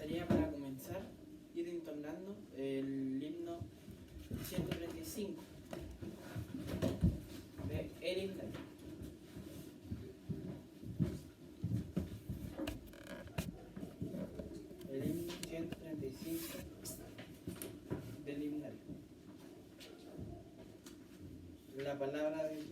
gustaría para comenzar ir entonando el himno 135 de El Himnario. El himno 135 del Himnario. La palabra de Dios.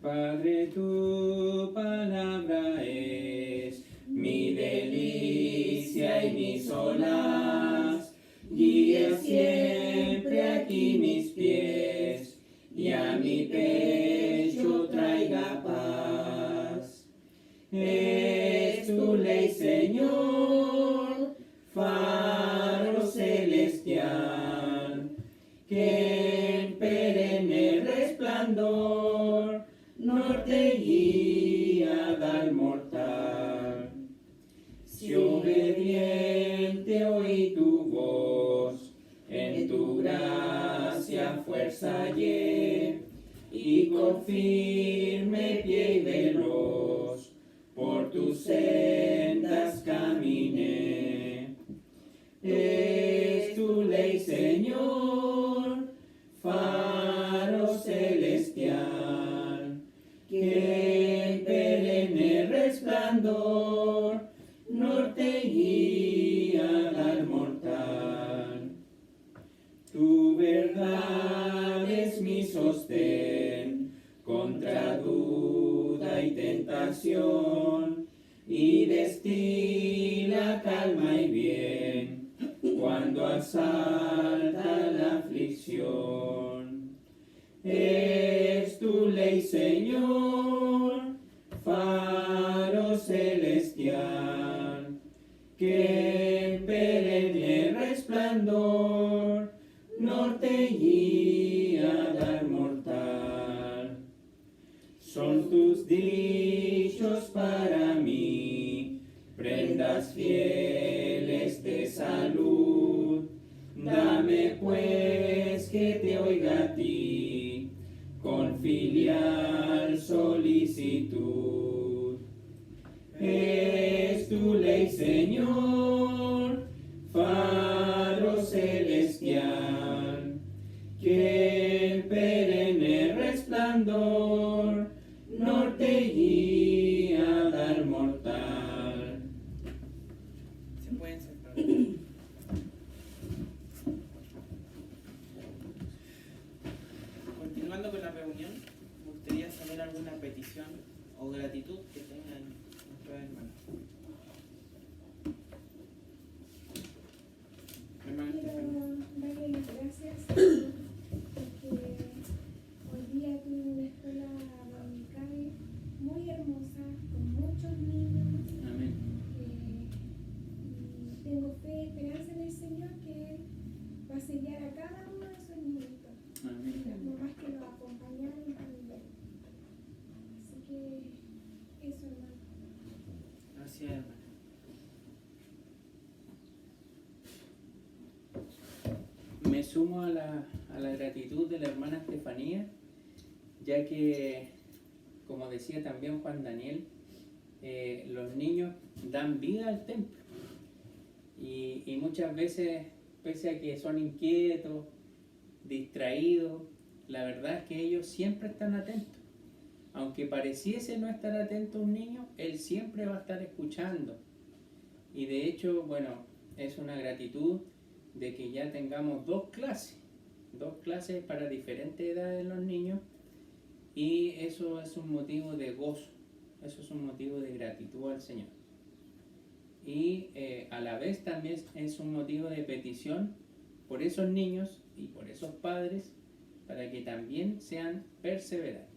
Padre, tu palabra es mi delicia y mi solaz. Guía siempre aquí mis pies y a mi pecho traiga paz. Es tu ley, Señor, faro celestial, que en perenne resplandor norte guía al mortal. Si obediente oí tu voz, en tu gracia fuerza hallé, y con firme pie y veloz por tus sendas caminé. Es tu ley, Señor, faro celestial, que en perenne resplandor norte guía al mortal. Tu verdad es mi sostén contra duda y tentación, y destila calma y bien cuando asalta la aflicción. Es tu ley, Señor, faro celestial, que en perenne resplandor norte guía al mortal. Son tus dichos para mí, prendas fieles de salud. Dame pues que te oiga a ti con filial solicitud. Es tu ley, Señor, faro celestial, que en perenne resplandor norte guía al mortal. Se pueden sentar. Continuando con la reunión, me gustaría saber alguna petición o gratitud que tengan nuestros hermanos. Hermano Estefanía. Quiero darle las gracias porque hoy día tuve una escuela dominical muy hermosa, con muchos niños. Amén. Y tengo fe y esperanza en el Señor que Él va a sellar a cada uno de esos niñitos. Amén. Las mamás que los acompañaron también. Así que eso, hermano. Gracias, hermano. Me sumo a la gratitud de la hermana Estefanía, ya que, como decía también Juan Daniel, los niños dan vida al templo. Y muchas veces, pese a que son inquietos, distraídos, la verdad es que ellos siempre están atentos. Aunque pareciese no estar atento un niño, él siempre va a estar escuchando. Y de hecho, bueno, es una gratitud de que ya tengamos dos clases para diferentes edades de los niños, y eso es un motivo de gozo, eso es un motivo de gratitud al Señor. Y a la vez también es un motivo de petición por esos niños y por esos padres, para que también sean perseverantes.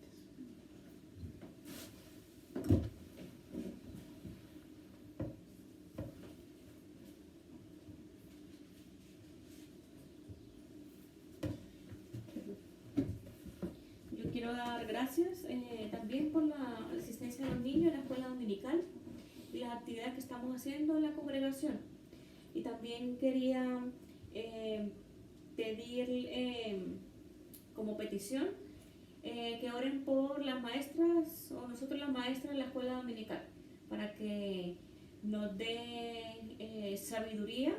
Yo quiero dar gracias también por la asistencia de los niños a la escuela dominical. y las actividades que estamos haciendo en la congregación. Y también quería pedir como petición que oren por las maestras o nosotros las maestras en la escuela dominical para que nos dé sabiduría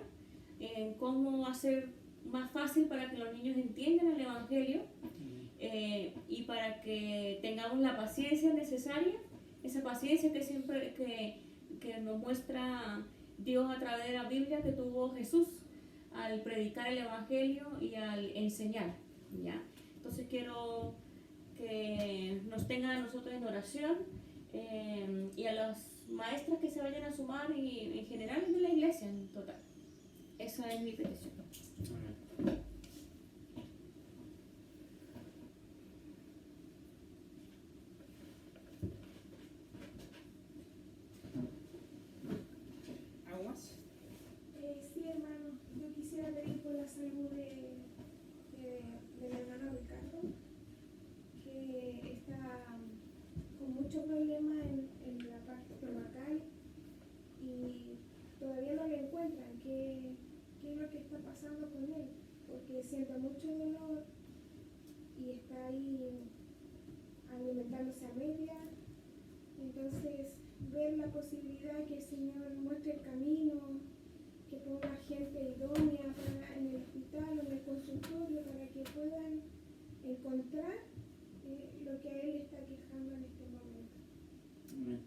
en cómo hacer más fácil para que los niños entiendan el Evangelio y para que tengamos la paciencia necesaria, esa paciencia que siempre que nos muestra Dios a través de la Biblia que tuvo Jesús al predicar el Evangelio y al enseñar, ¿ya? Entonces quiero que nos tengan a nosotros en oración y a las maestras que se vayan a sumar y en general de la iglesia en total. Esa es mi petición. ¿Algo más? Sí, hermano, yo quisiera pedir por la salud del hermano Ricardo, que está con muchos problemas en la parte estomacal y todavía no le encuentran qué es lo que está pasando con él, porque siente mucho dolor y está ahí alimentándose a media. Entonces, ver la posibilidad que el Señor muestre el camino, que ponga gente idónea en el hospital o en el consultorio para que puedan encontrar lo que a él le está quejando en este momento. Amén.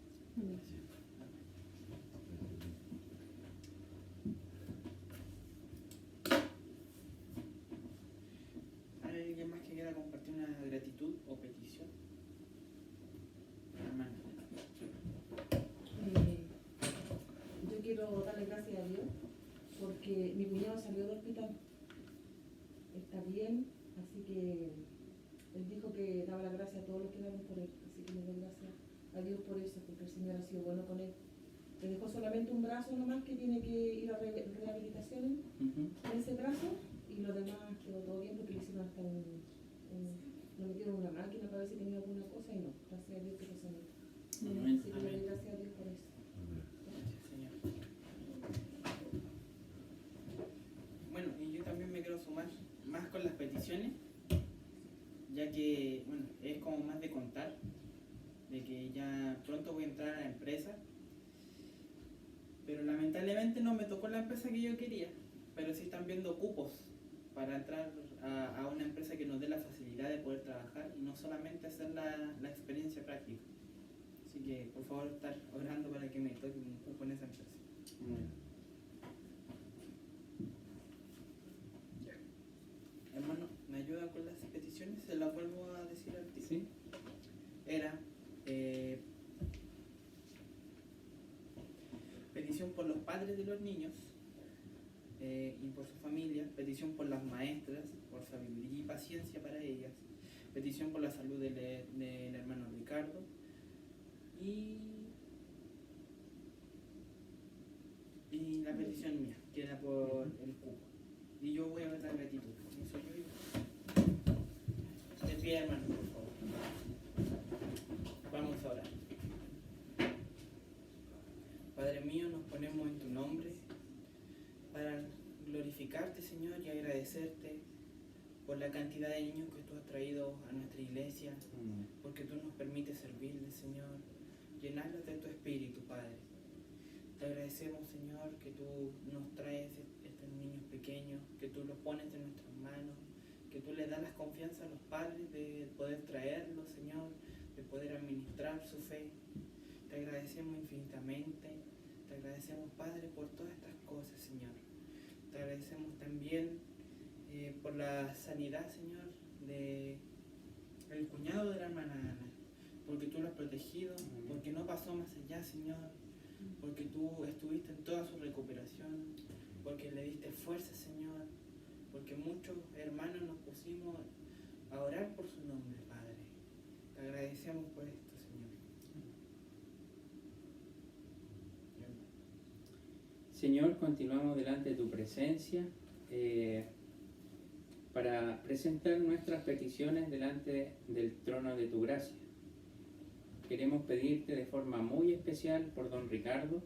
¿Hay alguien más que quiera compartir una gratitud o petición? Hermano. Yo quiero darle gracias a Dios porque mi cuñado salió del hospital, está bien, así que él dijo que daba las gracias a todos los que daban por él, así que le doy gracias a Dios por eso, porque el Señor ha sido bueno con él. Le dejó solamente un brazo nomás que tiene que ir a rehabilitación en ese brazo y lo demás quedó todo bien porque le hicieron hasta lo metieron en una máquina para ver si tenía alguna cosa y no, gracias a Dios que lo sanó. Amén. Así que le doy gracias a Dios por eso. Gracias, Señor. Bueno, y yo también me quiero sumar más con las peticiones, ya que, bueno, es como más de contar, de que ya pronto voy a entrar a la empresa, pero lamentablemente no me tocó la empresa que yo quería, pero sí están viendo cupos para entrar a una empresa que nos dé la facilidad de poder trabajar y no solamente hacer la experiencia práctica. Así que por favor estar orando para que me toque un cupo en esa empresa. Hermano, ¿me ayuda con las peticiones? Se las vuelvo a decir al tío. Sí. Era petición por los padres de los niños y por su familia, petición por las maestras, por sabiduría y paciencia para ellas, petición por la salud del hermano Ricardo y la petición mía, que era por el cupo. Y yo voy a ver la gratitud. Eso yo digo. De pie, hermano, por favor. Vamos a orar. Padre mío, nos ponemos en tu nombre para glorificarte, Señor, y agradecerte por la cantidad de niños que tú has traído a nuestra iglesia, porque tú nos permites servirles, Señor, llenarlos de tu espíritu, Padre. Te agradecemos, Señor, que tú nos traes estos niños pequeños, que tú los pones en nuestras manos, que tú les das la confianza a los padres de poder traerlos, Señor, de poder administrar su fe. Te agradecemos infinitamente, te agradecemos, Padre, por todas estas cosas, Señor. Te agradecemos también por la sanidad, Señor, del cuñado de la hermana Ana, porque tú lo has protegido, porque no pasó más allá, Señor, porque tú estuviste en toda su recuperación, porque le diste fuerza, Señor, porque muchos hermanos nos pusimos a orar por su nombre, Padre. Te agradecemos por esto, Señor. Señor, continuamos delante de tu presencia para presentar nuestras peticiones delante del trono de tu gracia. queremos pedirte de forma muy especial por don Ricardo,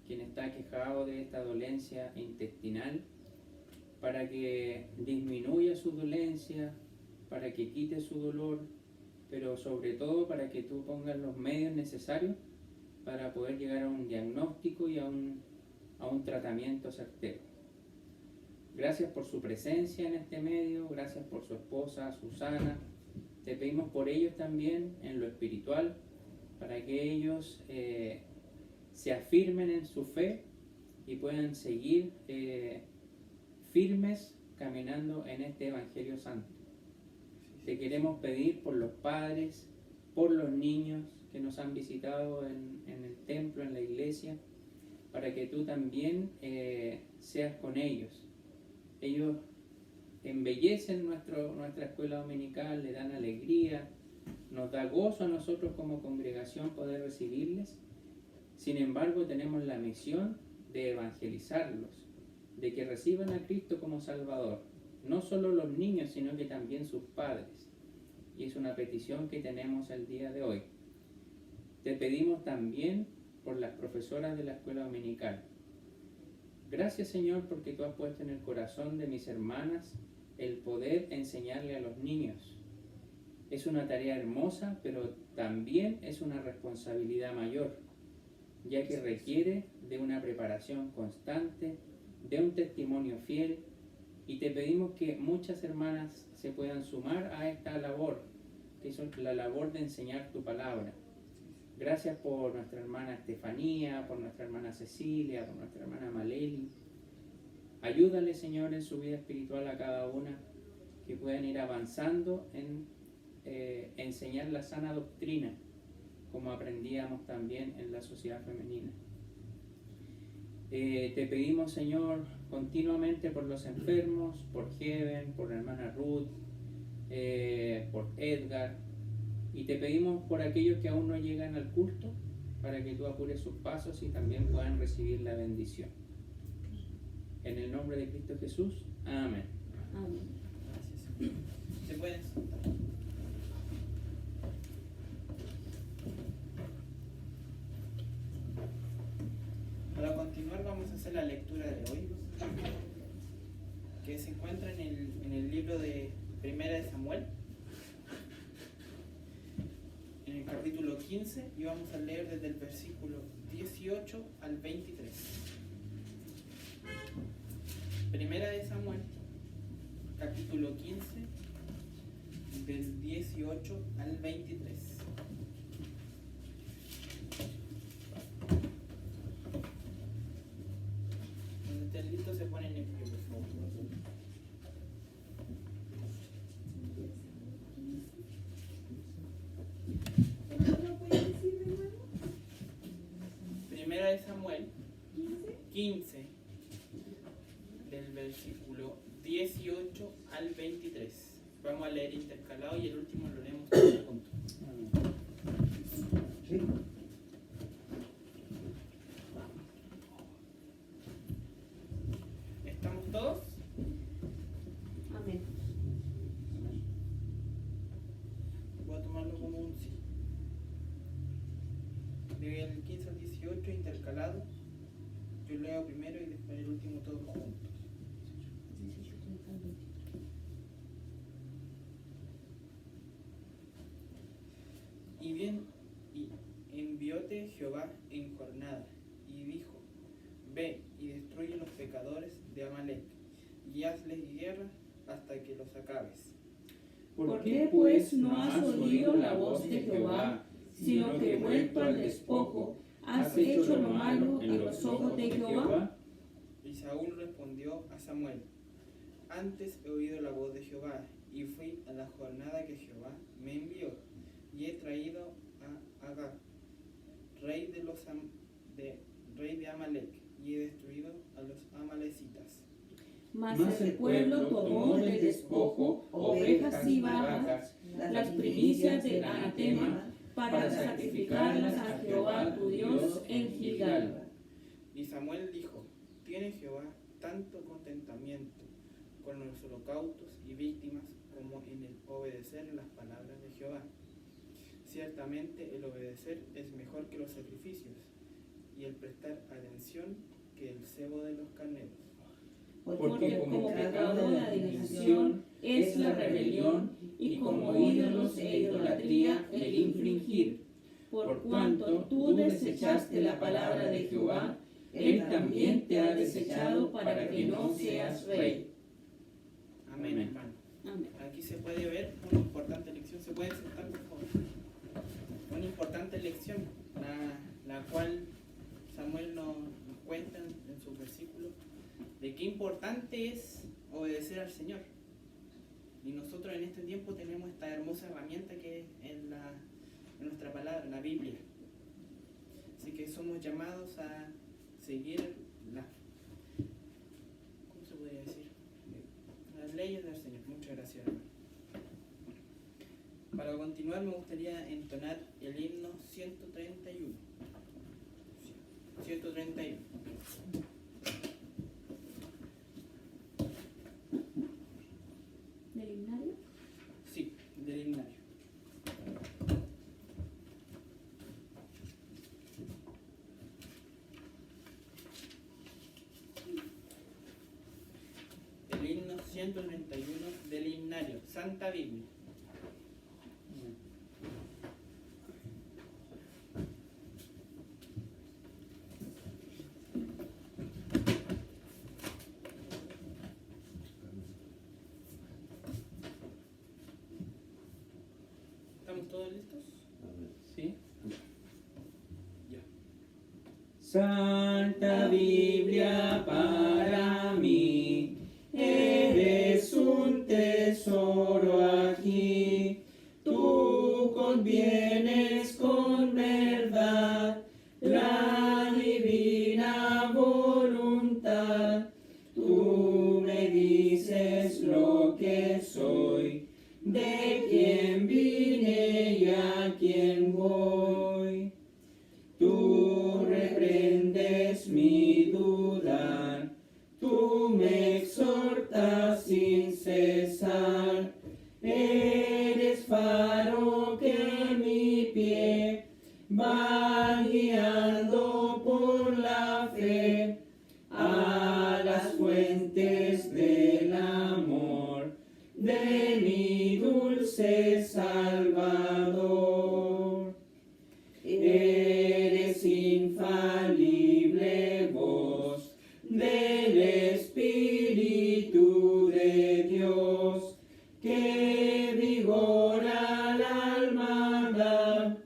quien está quejado de esta dolencia intestinal, para que disminuya su dolencia, para que quite su dolor, pero sobre todo para que tú pongas los medios necesarios para poder llegar a un diagnóstico y a un tratamiento certero. Gracias por su presencia en este medio, gracias por su esposa Susana. Te pedimos por ellos también en lo espiritual, para que ellos se afirmen en su fe y puedan seguir firmes caminando en este Evangelio Santo. Te queremos pedir por los padres, por los niños que nos han visitado en el templo, en la iglesia, para que tú también seas con ellos. Ellos embellecen nuestra escuela dominical, le dan alegría, nos da gozo a nosotros como congregación poder recibirles. Sin embargo, tenemos la misión de evangelizarlos, de que reciban a Cristo como Salvador. No solo los niños, sino que también sus padres. Y es una petición que tenemos el día de hoy. Te pedimos también por las profesoras de la escuela dominical. Gracias, Señor, porque tú has puesto en el corazón de mis hermanas el poder enseñarle a los niños. Es una tarea hermosa, pero también es una responsabilidad mayor, ya que requiere de una preparación constante, de un testimonio fiel, y te pedimos que muchas hermanas se puedan sumar a esta labor, que es la labor de enseñar tu palabra. Gracias por nuestra hermana Estefanía, por nuestra hermana Cecilia, por nuestra hermana Maleli. Ayúdale, Señor, en su vida espiritual a cada una, que puedan ir avanzando en enseñar la sana doctrina, como aprendíamos también en la sociedad femenina. Te pedimos, Señor, continuamente por los enfermos, por Heaven, por la hermana Ruth, por Edgar, y te pedimos por aquellos que aún no llegan al culto, para que tú apures sus pasos y también puedan recibir la bendición. En el nombre de Cristo Jesús, amén. Amén. Gracias. ¿Se pueden sentar? Para continuar vamos a hacer la lectura de hoy, que se encuentra en el libro de Primera de Samuel, en el capítulo 15, y vamos a leer desde el versículo 18 al 23. Primera de Samuel, capítulo 15, del 18 al 23. Cuando estén listos se ponen en pie, por favor. ¿Lo puede decir, hermano? Primera de Samuel 15. 15, del versículo 18 al 23. Vamos a leer intercalado y el último lo leemos todos juntos. ¿Estamos todos? Amén. Voy a tomarlo como un sí. Del 15 al 18 intercalado. Yo leo primero y después el último todos juntos. Y bien, y envióte Jehová en jornada, y dijo: ve y destruye los pecadores de Amalec, y hazles guerra hasta que los acabes. ¿Por qué pues no has oído la voz de Jehová, sino que vuelto al despojo, has hecho lo malo en los ojos de Jehová? Y Saúl respondió a Samuel: antes he oído la voz de Jehová, y fui a la jornada que Jehová me envió, y he traído a Agag, rey de Amalec, y he destruido a los amalecitas. Mas el pueblo tomó del despojo ovejas y vacas, las primicias del anatema, para sacrificarlas a Jehová tu Dios en Gilgal. Y Samuel dijo: ¿tiene Jehová tanto contentamiento con los holocaustos y víctimas como en el obedecer las palabras de Jehová? Ciertamente el obedecer es mejor que los sacrificios, y el prestar atención que el cebo de los carneros. Porque como pecado de adivinación es la rebelión, y como ídolos e idolatría el infringir. Por cuanto tú desechaste la palabra de Jehová, él también te ha desechado para que no seas rey. Amén, Amén. hermano. Amén. Aquí se puede ver una importante lección. ¿Se pueden sentar, por favor? Una importante lección, la cual Samuel nos cuenta en sus versículos, de qué importante es obedecer al Señor. Y nosotros en este tiempo tenemos esta hermosa herramienta que es en nuestra palabra, la Biblia. Así que somos llamados a seguir ¿cómo se podría decir? Las leyes del Señor. Muchas gracias, hermano. Para continuar me gustaría entonar el himno 131. 131. ¿Del himnario? Sí, del himnario. El himno 131 del himnario, Santa Biblia. ¿Estamos todos listos? ¿Sí? Ya. Santa Biblia para mí, eres un tesoro aquí. Tú convienes con verdad la divina voluntad. Tú me dices lo que soy, de quién vine y a quién voy. Tú reprendes mi dudar, tú me exhortas sin cesar. Eres faro que mi pie va guiando por la fe a las fuentes del amor de mi dulce Salvador. Eres infalible voz del Espíritu de Dios, que vigora al alma da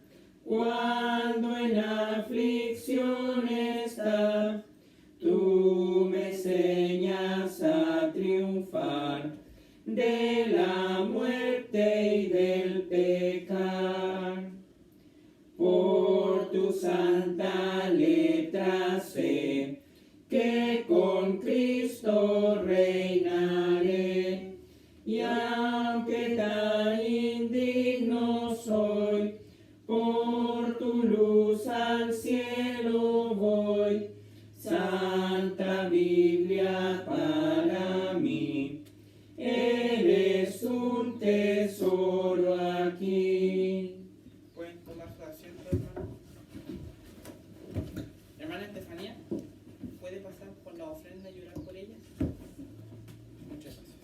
cuando en aflicción está. Tú me enseñas a triunfar de la muerte y del pecar. Por tu santa letra sé que con Cristo reinaré, y aunque tan indigno soy, por tu luz al cielo voy. Santa Biblia para mí, eres un tesoro aquí. ¿Pueden tomar su asiento, hermano? Hermana Estefanía, ¿puede pasar por la ofrenda y orar por ella? Muchas gracias.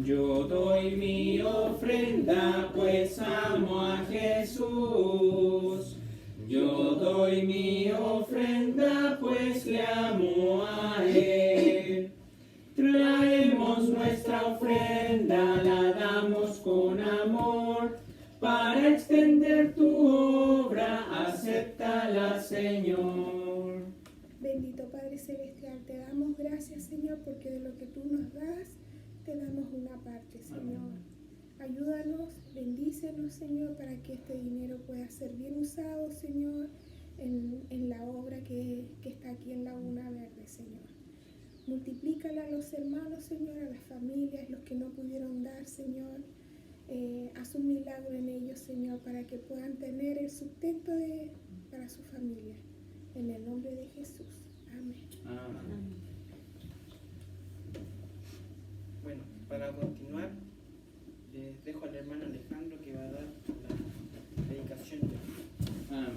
Yo doy mi ofrenda, pues amo a Jesús. Yo doy mi ofrenda, pues le amo a Él. Traemos nuestra ofrenda, la damos con amor, para extender tu obra, acéptala, Señor. Bendito Padre Celestial, te damos gracias, Señor, porque de lo que tú nos das, te damos una parte, Señor. Ayúdanos, bendícenos, Señor, para que este dinero pueda ser bien usado, Señor, en la obra que está aquí en Laguna Verde, Señor. Multiplícala a los hermanos, Señor, a las familias, los que no pudieron dar, Señor. Haz un milagro en ellos, Señor, para que puedan tener el sustento para para su familia. En el nombre de Jesús. Amén. Amén. Bueno, para continuar, les dejo al hermano Alejandro que va a dar la predicación. Amén.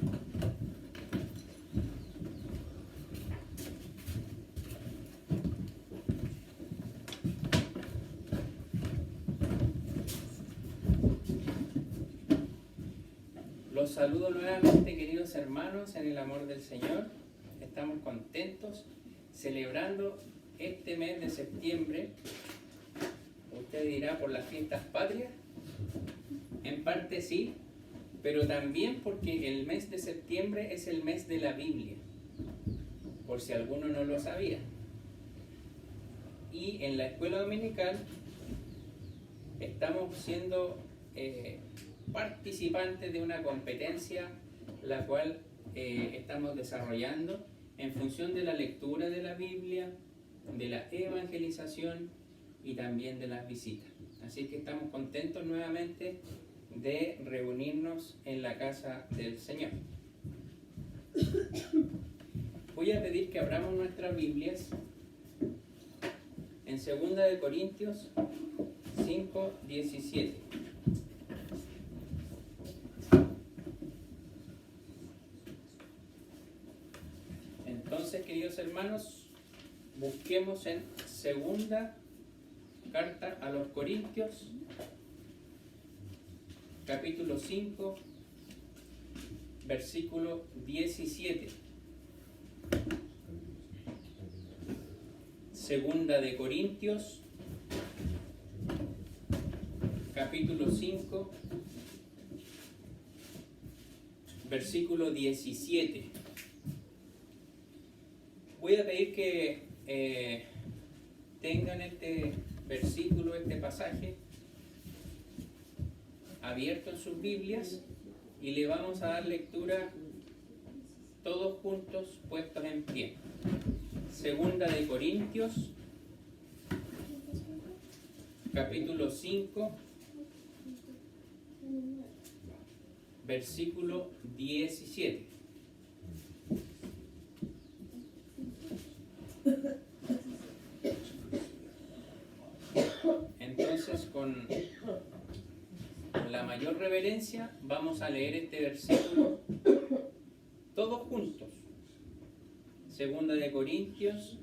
Los saludo nuevamente, queridos hermanos, en el amor del Señor. Estamos contentos celebrando este mes de septiembre. Usted dirá por las fiestas patrias. En parte sí, pero también porque el mes de septiembre es el mes de la Biblia, por si alguno no lo sabía. Y en la escuela dominical estamos siendo participantes de una competencia la cual estamos desarrollando en función de la lectura de la Biblia, de la evangelización y también de las visitas. Así que estamos contentos nuevamente de reunirnos en la casa del Señor. Voy a pedir que abramos nuestras Biblias en 2 de Corintios 5:17. Entonces, queridos hermanos, busquemos en segunda carta a los Corintios, capítulo 5, versículo 17. Segunda de Corintios, capítulo 5, versículo 17. Voy a pedir que tengan este versículo, este pasaje abierto en sus Biblias y le vamos a dar lectura todos juntos puestos en pie. Segunda de Corintios, capítulo 5, versículo 17. Entonces, con la mayor reverencia, vamos a leer este versículo todos juntos. Segunda de Corintios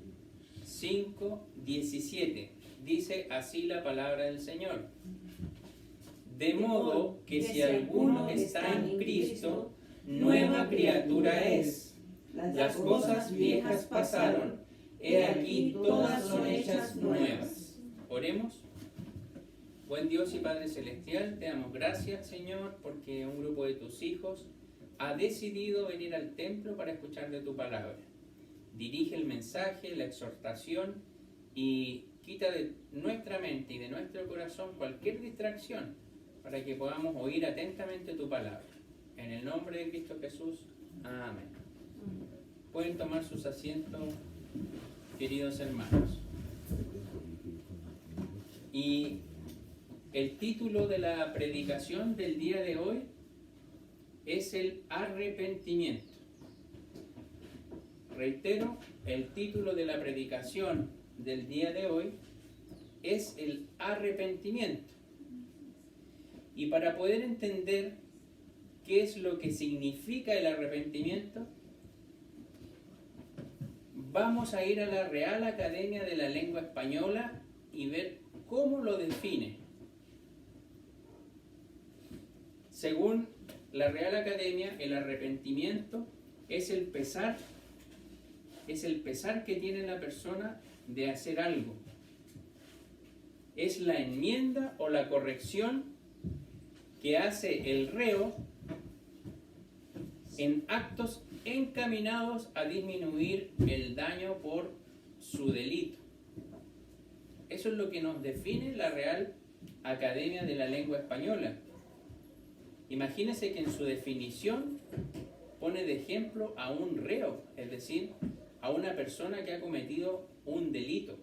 5, 17. Dice así la palabra del Señor. De modo que si alguno está en Cristo, nueva criatura es. Las cosas viejas pasaron, he aquí todas son hechas nuevas. Oremos. Buen Dios y Padre Celestial, te damos gracias, Señor, porque un grupo de tus hijos ha decidido venir al templo para escuchar de tu palabra. Dirige el mensaje, la exhortación y quita de nuestra mente y de nuestro corazón cualquier distracción para que podamos oír atentamente tu palabra. En el nombre de Cristo Jesús, amén. Pueden tomar sus asientos, queridos hermanos. Y el título de la predicación del día de hoy es el arrepentimiento. Reitero, el título de la predicación del día de hoy es el arrepentimiento. Y para poder entender qué es lo que significa el arrepentimiento, vamos a ir a la Real Academia de la Lengua Española y ver cómo lo define. Según la Real Academia, el arrepentimiento es el pesar que tiene la persona de hacer algo. Es la enmienda o la corrección que hace el reo en actos encaminados a disminuir el daño por su delito. Eso es lo que nos define la Real Academia de la Lengua Española. Imagínense que en su definición pone de ejemplo a un reo, es decir, a una persona que ha cometido un delito,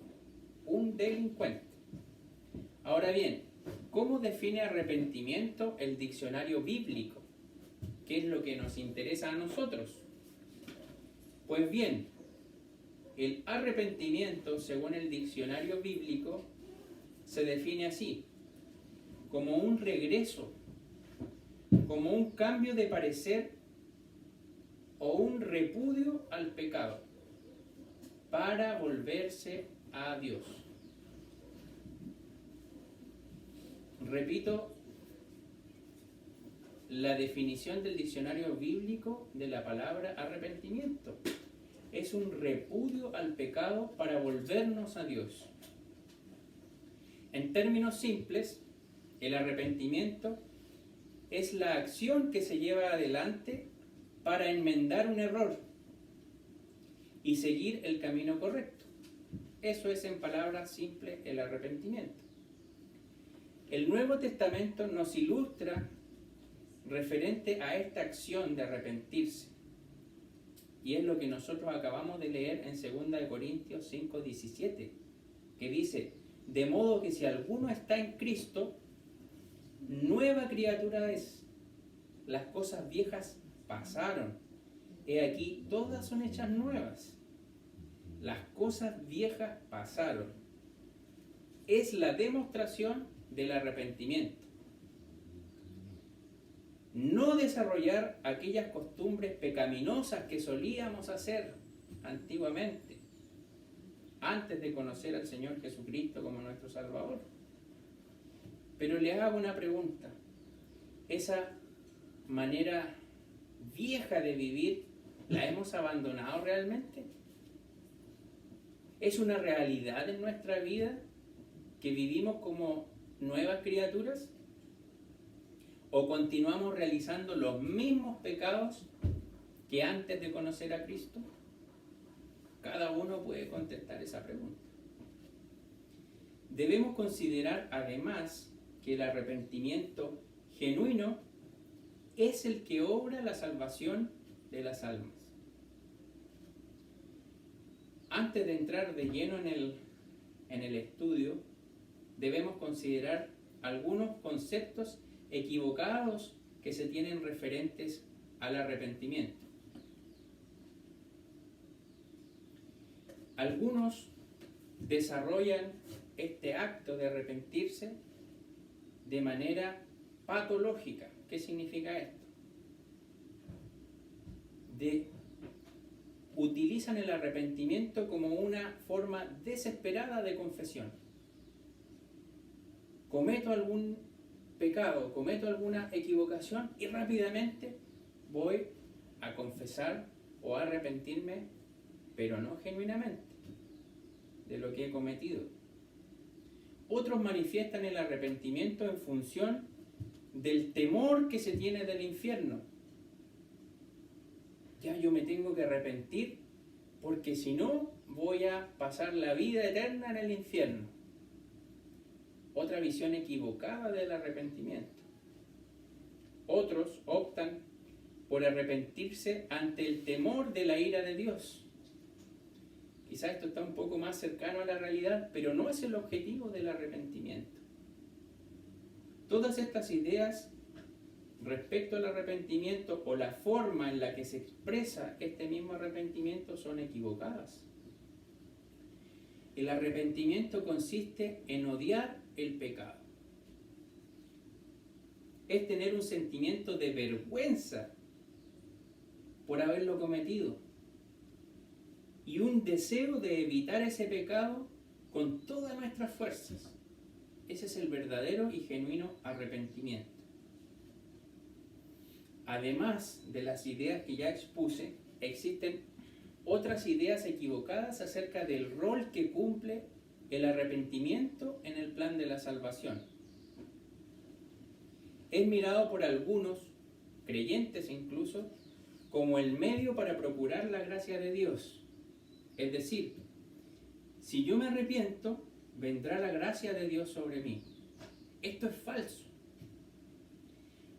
un delincuente. Ahora bien, ¿cómo define arrepentimiento el diccionario bíblico? ¿qué es lo que nos interesa a nosotros? Pues bien, el arrepentimiento, según el diccionario bíblico, se define así, como un regreso, como un cambio de parecer o un repudio al pecado para volverse a Dios. Repito la definición del diccionario bíblico de la palabra arrepentimiento. Es un repudio al pecado para volvernos a Dios. En términos simples, el arrepentimiento es la acción que se lleva adelante para enmendar un error y seguir el camino correcto. Eso es, en palabras simples, el arrepentimiento. El Nuevo Testamento nos ilustra referente a esta acción de arrepentirse. Y es lo que nosotros acabamos de leer en 2 Corintios 5:17, que dice: de modo que si alguno está en Cristo, nueva criatura es. Las cosas viejas pasaron. He aquí, todas son hechas nuevas. Las cosas viejas pasaron. Es la demostración del arrepentimiento. No desarrollar aquellas costumbres pecaminosas que solíamos hacer antiguamente, antes de conocer al Señor Jesucristo como nuestro Salvador. Pero le hago una pregunta. ¿Esa manera vieja de vivir la hemos abandonado realmente? ¿Es una realidad en nuestra vida que vivimos como nuevas criaturas? ¿O continuamos realizando los mismos pecados que antes de conocer a Cristo? Cada uno puede contestar esa pregunta. Debemos considerar además que el arrepentimiento genuino es el que obra la salvación de las almas. Antes de entrar de lleno en el estudio, debemos considerar algunos conceptos equivocados que se tienen referentes al arrepentimiento. Algunos desarrollan este acto de arrepentirse de manera patológica. ¿Qué significa esto? Utilizan el arrepentimiento como una forma desesperada de confesión. Cometo algún pecado, cometo alguna equivocación y rápidamente voy a confesar o a arrepentirme, pero no genuinamente, de lo que he cometido. Otros manifiestan el arrepentimiento en función del temor que se tiene del infierno. Ya yo me tengo que arrepentir porque si no voy a pasar la vida eterna en el infierno. Otra visión equivocada del arrepentimiento. Otros optan por arrepentirse ante el temor de la ira de Dios. Quizás esto está un poco más cercano a la realidad, pero no es el objetivo del arrepentimiento. Todas estas ideas respecto al arrepentimiento o la forma en la que se expresa este mismo arrepentimiento son equivocadas. El arrepentimiento consiste en odiar el pecado. Es tener un sentimiento de vergüenza por haberlo cometido y un deseo de evitar ese pecado con todas nuestras fuerzas. Ese es el verdadero y genuino arrepentimiento. Además de las ideas que ya expuse, existen otras ideas equivocadas acerca del rol que cumple el arrepentimiento en el plan de la salvación. Es mirado por algunos, creyentes incluso, como el medio para procurar la gracia de Dios. Es decir, si yo me arrepiento, vendrá la gracia de Dios sobre mí. Esto es falso,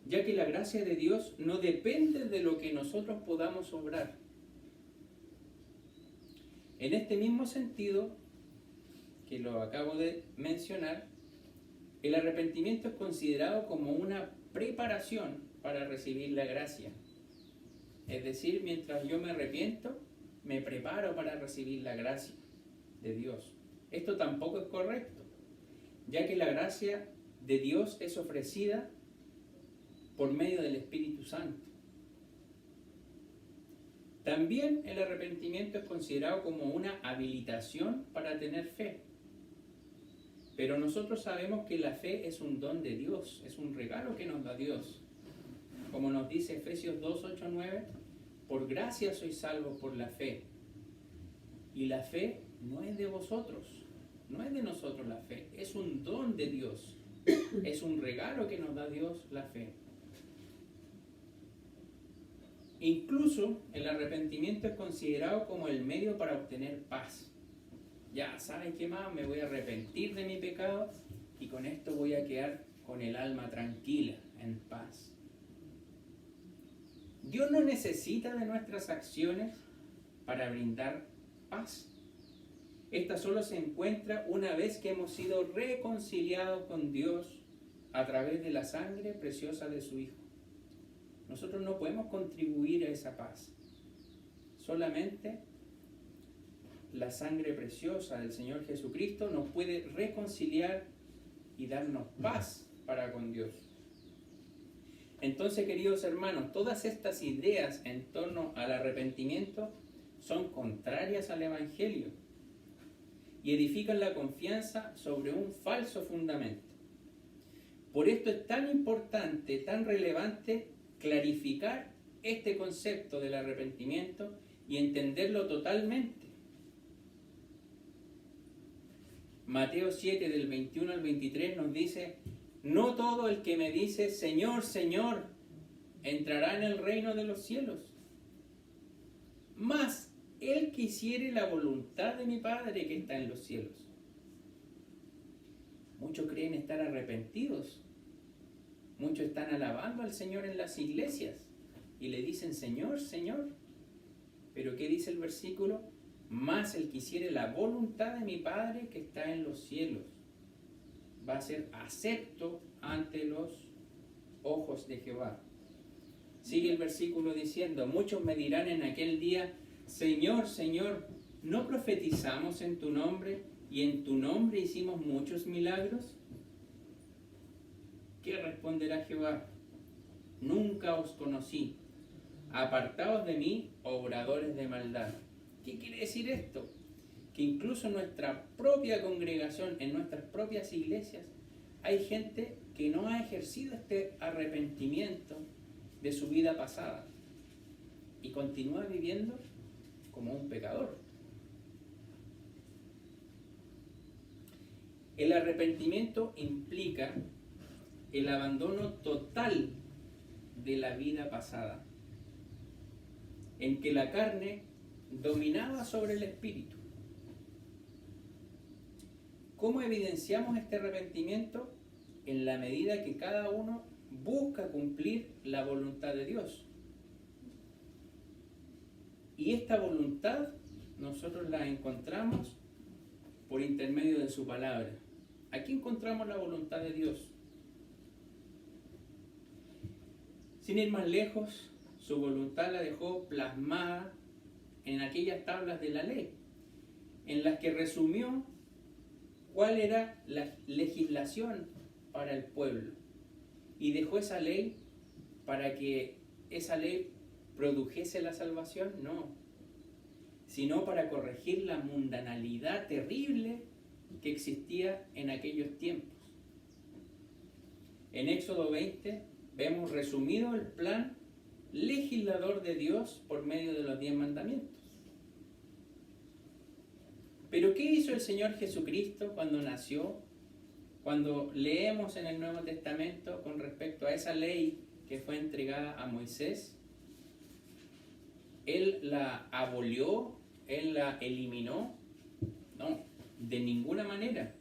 ya que la gracia de Dios no depende de lo que nosotros podamos obrar. En este mismo sentido, que lo acabo de mencionar, el arrepentimiento es considerado como una preparación para recibir la gracia. Es decir, mientras yo me arrepiento, me preparo para recibir la gracia de Dios. Esto tampoco es correcto, ya que la gracia de Dios es ofrecida por medio del Espíritu Santo. También el arrepentimiento es considerado como una habilitación para tener fe. Pero nosotros sabemos que la fe es un don de Dios, es un regalo que nos da Dios. Como nos dice Efesios 2, 8, 9, por gracia sois salvos por la fe. Y la fe no es de vosotros, no es de nosotros la fe, es un don de Dios. Es un regalo que nos da Dios la fe. Incluso el arrepentimiento es considerado como el medio para obtener paz. Ya, ¿saben qué más? Me voy a arrepentir de mi pecado y con esto voy a quedar con el alma tranquila, en paz. Dios no necesita de nuestras acciones para brindar paz. Esta solo se encuentra una vez que hemos sido reconciliados con Dios a través de la sangre preciosa de su Hijo. Nosotros no podemos contribuir a esa paz. Solamente la sangre preciosa del Señor Jesucristo nos puede reconciliar y darnos paz para con Dios. Entonces, queridos hermanos, todas estas ideas en torno al arrepentimiento son contrarias al Evangelio y edifican la confianza sobre un falso fundamento. Por esto es tan importante, tan relevante clarificar este concepto del arrepentimiento y entenderlo totalmente. Mateo 7 del 21 al 23 nos dice: no todo el que me dice Señor, Señor, entrará en el reino de los cielos, mas el que hiciere la voluntad de mi Padre que está en los cielos. Muchos creen estar arrepentidos. Muchos están alabando al Señor en las iglesias y le dicen Señor, Señor. Pero ¿qué dice el versículo? Más el que hiciere la voluntad de mi Padre que está en los cielos va a ser acepto ante los ojos de Jehová. Sigue el versículo diciendo: muchos me dirán en aquel día, Señor, Señor, ¿no profetizamos en tu nombre y en tu nombre hicimos muchos milagros? ¿Qué responderá Jehová? Nunca os conocí. Apartaos de mí, obradores de maldad. ¿Qué quiere decir esto? Que incluso en nuestra propia congregación, en nuestras propias iglesias, hay gente que no ha ejercido este arrepentimiento de su vida pasada y continúa viviendo como un pecador. El arrepentimiento implica el abandono total de la vida pasada, en que la carne dominaba sobre el espíritu. ¿Cómo evidenciamos este arrepentimiento? En la medida que cada uno busca cumplir la voluntad de Dios. Y esta voluntad nosotros la encontramos por intermedio de su palabra. Aquí encontramos la voluntad de Dios. Sin ir más lejos, su voluntad la dejó plasmada en aquellas tablas de la ley, en las que resumió cuál era la legislación para el pueblo. Y dejó esa ley para que esa ley produjese la salvación, no, sino para corregir la mundanalidad terrible que existía en aquellos tiempos. En Éxodo 20 vemos resumido el plan legislador de Dios por medio de los 10 mandamientos. Pero ¿qué hizo el Señor Jesucristo cuando nació? Cuando leemos en el Nuevo Testamento con respecto a esa ley que fue entregada a Moisés, ¿Él la abolió? ¿Él la eliminó? No, de ninguna manera.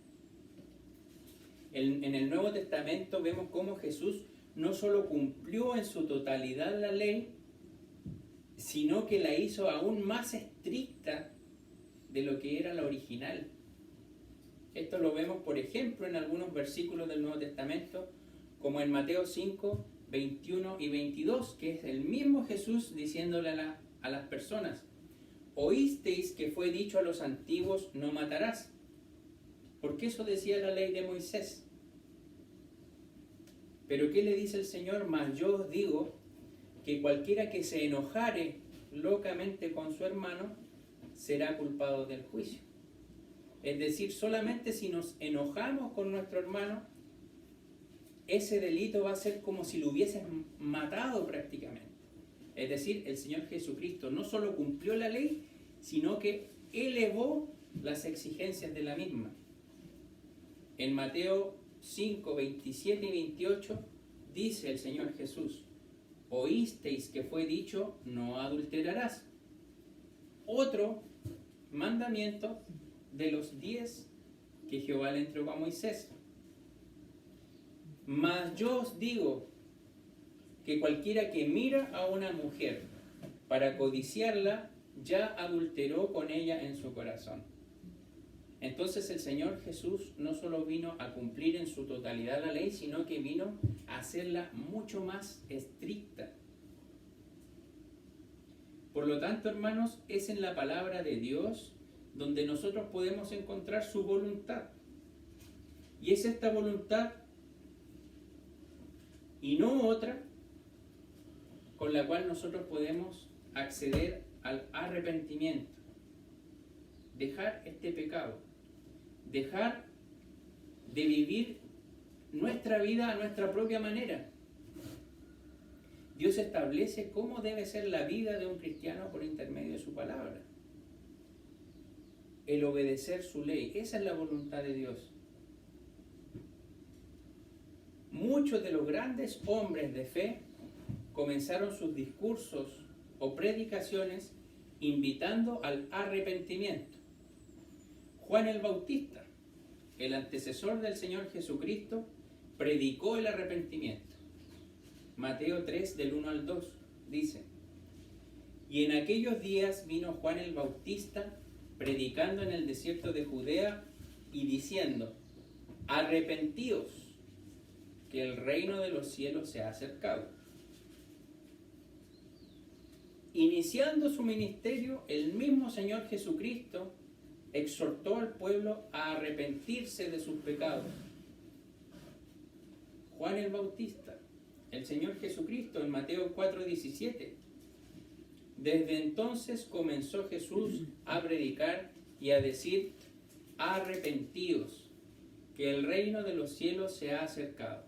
En el Nuevo Testamento vemos cómo Jesús no solo cumplió en su totalidad la ley, sino que la hizo aún más estricta de lo que era la original. Esto lo vemos, por ejemplo, en algunos versículos del Nuevo Testamento, como en Mateo 5, 21 y 22, que es el mismo Jesús diciéndole a las personas: oísteis que fue dicho a los antiguos, no matarás. Porque eso decía la ley de Moisés. Pero ¿qué le dice el Señor? Mas yo os digo que cualquiera que se enojare locamente con su hermano será culpado del juicio. Es decir, solamente si nos enojamos con nuestro hermano, ese delito va a ser como si lo hubiesen matado prácticamente. Es decir, el Señor Jesucristo no solo cumplió la ley, sino que elevó las exigencias de la misma. En Mateo 5, 27 y 28 dice el Señor Jesús: oísteis que fue dicho, no adulterarás. Otro mandamiento de los 10 que Jehová le entregó a Moisés. Mas yo os digo que cualquiera que mira a una mujer para codiciarla, ya adulteró con ella en su corazón. Entonces el Señor Jesús no solo vino a cumplir en su totalidad la ley, sino que vino a hacerla mucho más estricta. Por lo tanto, hermanos, es en la palabra de Dios donde nosotros podemos encontrar su voluntad. Y es esta voluntad y no otra con la cual nosotros podemos acceder al arrepentimiento, dejar este pecado, dejar de vivir nuestra vida a nuestra propia manera. Dios establece cómo debe ser la vida de un cristiano por intermedio de su palabra. El obedecer su ley, esa es la voluntad de Dios. Muchos de los grandes hombres de fe comenzaron sus discursos o predicaciones invitando al arrepentimiento. Juan el Bautista, el antecesor del Señor Jesucristo, predicó el arrepentimiento. Mateo 3, del 1 al 2, dice: y en aquellos días vino Juan el Bautista predicando en el desierto de Judea y diciendo: arrepentíos, que el reino de los cielos se ha acercado. Iniciando su ministerio, el mismo Señor Jesucristo exhortó al pueblo a arrepentirse de sus pecados. Juan el Bautista, el Señor Jesucristo, en Mateo 4:17. Desde entonces comenzó Jesús a predicar y a decir: arrepentíos, que el reino de los cielos se ha acercado.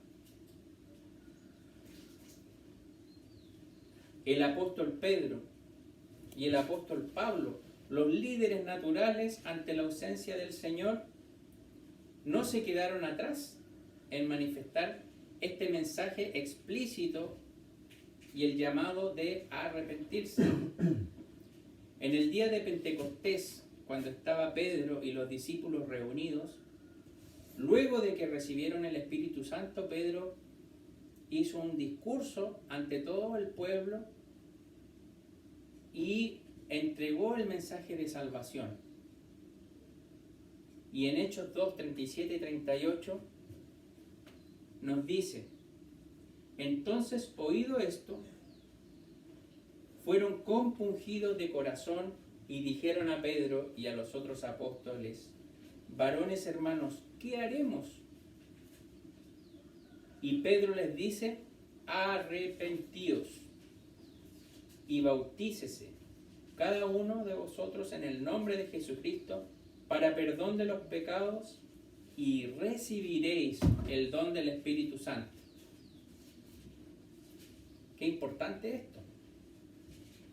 El apóstol Pedro y el apóstol Pablo, los líderes naturales ante la ausencia del Señor, no se quedaron atrás en manifestar este mensaje explícito y el llamado de arrepentirse. En el día de Pentecostés, cuando estaba Pedro y los discípulos reunidos, luego de que recibieron el Espíritu Santo, Pedro hizo un discurso ante todo el pueblo y entregó el mensaje de salvación. Y en Hechos 2, 37 y 38 nos dice: entonces, oído esto, fueron compungidos de corazón y dijeron a Pedro y a los otros apóstoles: varones hermanos, ¿qué haremos? Y Pedro les dice: arrepentíos y bautícese cada uno de vosotros en el nombre de Jesucristo para perdón de los pecados y recibiréis el don del Espíritu Santo. Qué importante esto.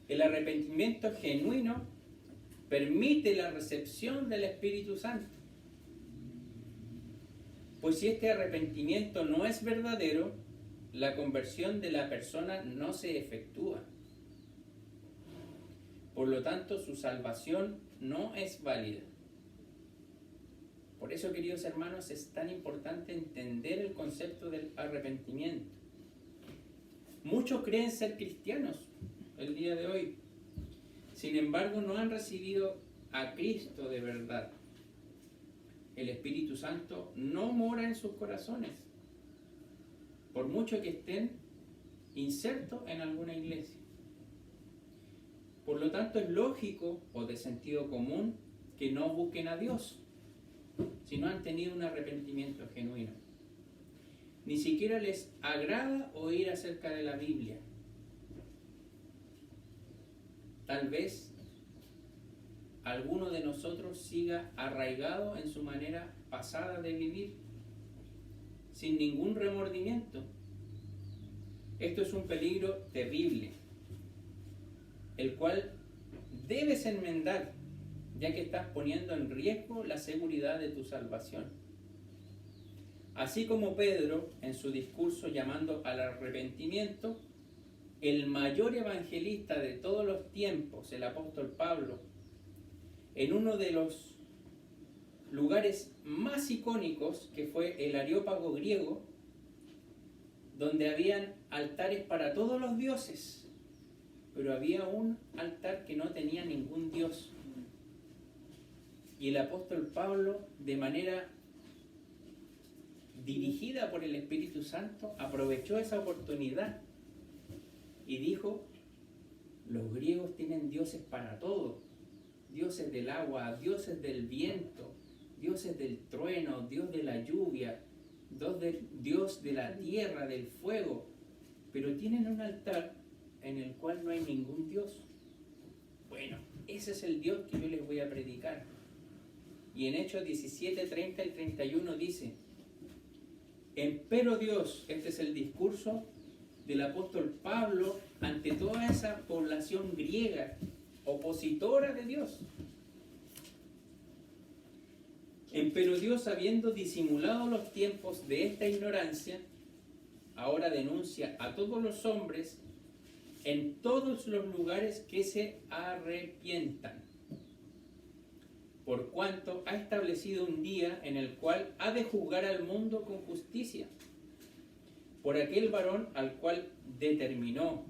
El arrepentimiento genuino permite la recepción del Espíritu Santo. Pues si este arrepentimiento no es verdadero, la conversión de la persona no se efectúa. Por lo tanto, su salvación no es válida. Por eso, queridos hermanos, es tan importante entender el concepto del arrepentimiento. Muchos creen ser cristianos el día de hoy. Sin embargo, no han recibido a Cristo de verdad. El Espíritu Santo no mora en sus corazones. Por mucho que estén insertos en alguna iglesia. Por lo tanto, es lógico o de sentido común que no busquen a Dios si no han tenido un arrepentimiento genuino. Ni siquiera les agrada oír acerca de la Biblia. Tal vez alguno de nosotros siga arraigado en su manera pasada de vivir, sin ningún remordimiento. Esto es un peligro terrible, el cual debes enmendar, ya que estás poniendo en riesgo la seguridad de tu salvación. Así como Pedro, en su discurso llamando al arrepentimiento, el mayor evangelista de todos los tiempos, el apóstol Pablo, en uno de los lugares más icónicos, que fue el Areópago griego, donde habían altares para todos los dioses, pero había un altar que no tenía ningún dios. Y el apóstol Pablo, de manera dirigida por el Espíritu Santo, aprovechó esa oportunidad y dijo: los griegos tienen dioses para todo, dioses del agua, dioses del viento, dioses del trueno, Dios de la lluvia, Dios de la tierra, del fuego, pero tienen un altar en el cual no hay ningún Dios. Bueno, ese es el Dios que yo les voy a predicar. Y en Hechos 17, 30 y 31 dice: empero Dios, este es el discurso del apóstol Pablo ante toda esa población griega, opositora de Dios. Empero Dios, habiendo disimulado los tiempos de esta ignorancia, ahora denuncia a todos los hombres en todos los lugares que se arrepientan, por cuanto ha establecido un día en el cual ha de juzgar al mundo con justicia, por aquel varón al cual determinó,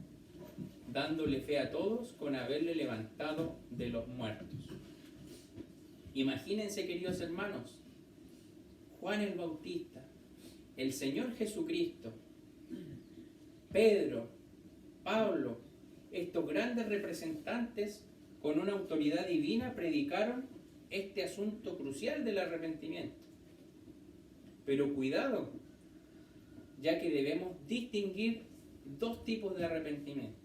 dándole fe a todos con haberle levantado de los muertos. Imagínense, queridos hermanos, Juan el Bautista, el Señor Jesucristo, Pedro, Pablo, estos grandes representantes con una autoridad divina predicaron este asunto crucial del arrepentimiento. Pero cuidado, ya que debemos distinguir dos tipos de arrepentimiento.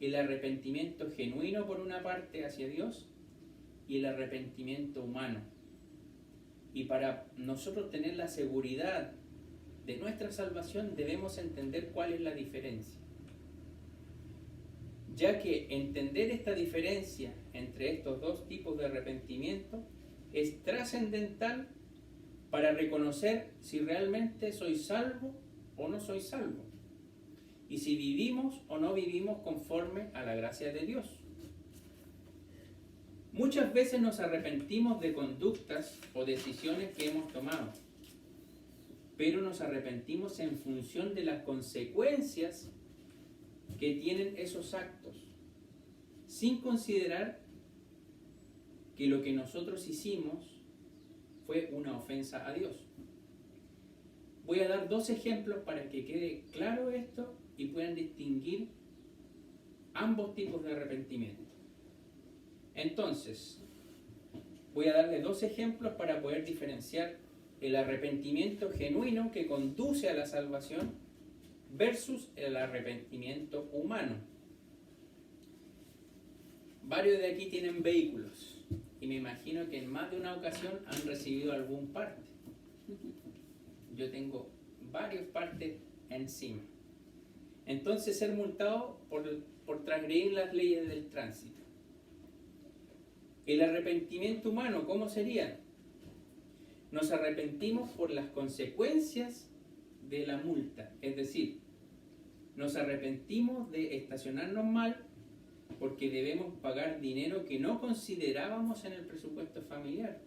El arrepentimiento genuino por una parte hacia Dios y el arrepentimiento humano. Y para nosotros tener la seguridad de nuestra salvación debemos entender cuál es la diferencia. Ya que entender esta diferencia entre estos dos tipos de arrepentimiento es trascendental para reconocer si realmente soy salvo o no soy salvo, y si vivimos o no vivimos conforme a la gracia de Dios. Muchas veces nos arrepentimos de conductas o decisiones que hemos tomado, pero nos arrepentimos en función de las consecuencias que tienen esos actos, sin considerar que lo que nosotros hicimos fue una ofensa a Dios. Voy a dar dos ejemplos para que quede claro esto y puedan distinguir ambos tipos de arrepentimiento. Entonces, voy a darle dos ejemplos para poder diferenciar el arrepentimiento genuino que conduce a la salvación versus el arrepentimiento humano. Varios de aquí tienen vehículos y me imagino que en más de una ocasión han recibido algún parte. Yo tengo varios partes encima. Entonces, ser multado por transgredir las leyes del tránsito. El arrepentimiento humano, ¿cómo sería? Nos arrepentimos por las consecuencias de la multa, es decir, nos arrepentimos de estacionarnos mal porque debemos pagar dinero que no considerábamos en el presupuesto familiar.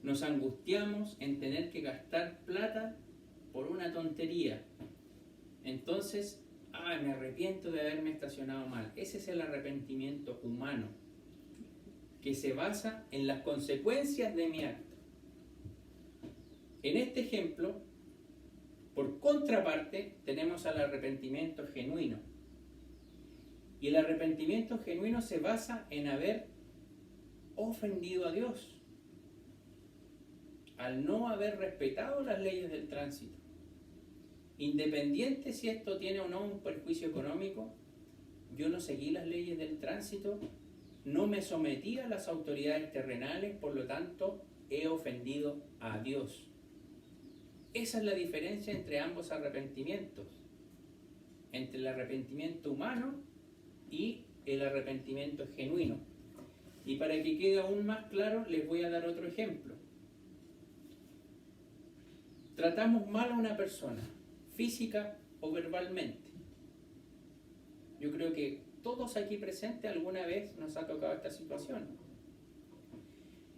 Nos angustiamos en tener que gastar plata por una tontería. Entonces, me arrepiento de haberme estacionado mal. Ese es el arrepentimiento humano, que se basa en las consecuencias de mi acto. En este ejemplo, Por contraparte, tenemos al arrepentimiento genuino. Y el arrepentimiento genuino se basa en haber ofendido a Dios, al no haber respetado las leyes del tránsito. Independiente si esto tiene o no un perjuicio económico, yo no seguí las leyes del tránsito, no me sometí a las autoridades terrenales, por lo tanto, he ofendido a Dios. Esa es la diferencia entre ambos arrepentimientos, entre el arrepentimiento humano y el arrepentimiento genuino. Y para que quede aún más claro, les voy a dar otro ejemplo. Tratamos mal a una persona, física o verbalmente. Yo creo que todos aquí presentes alguna vez nos ha tocado esta situación.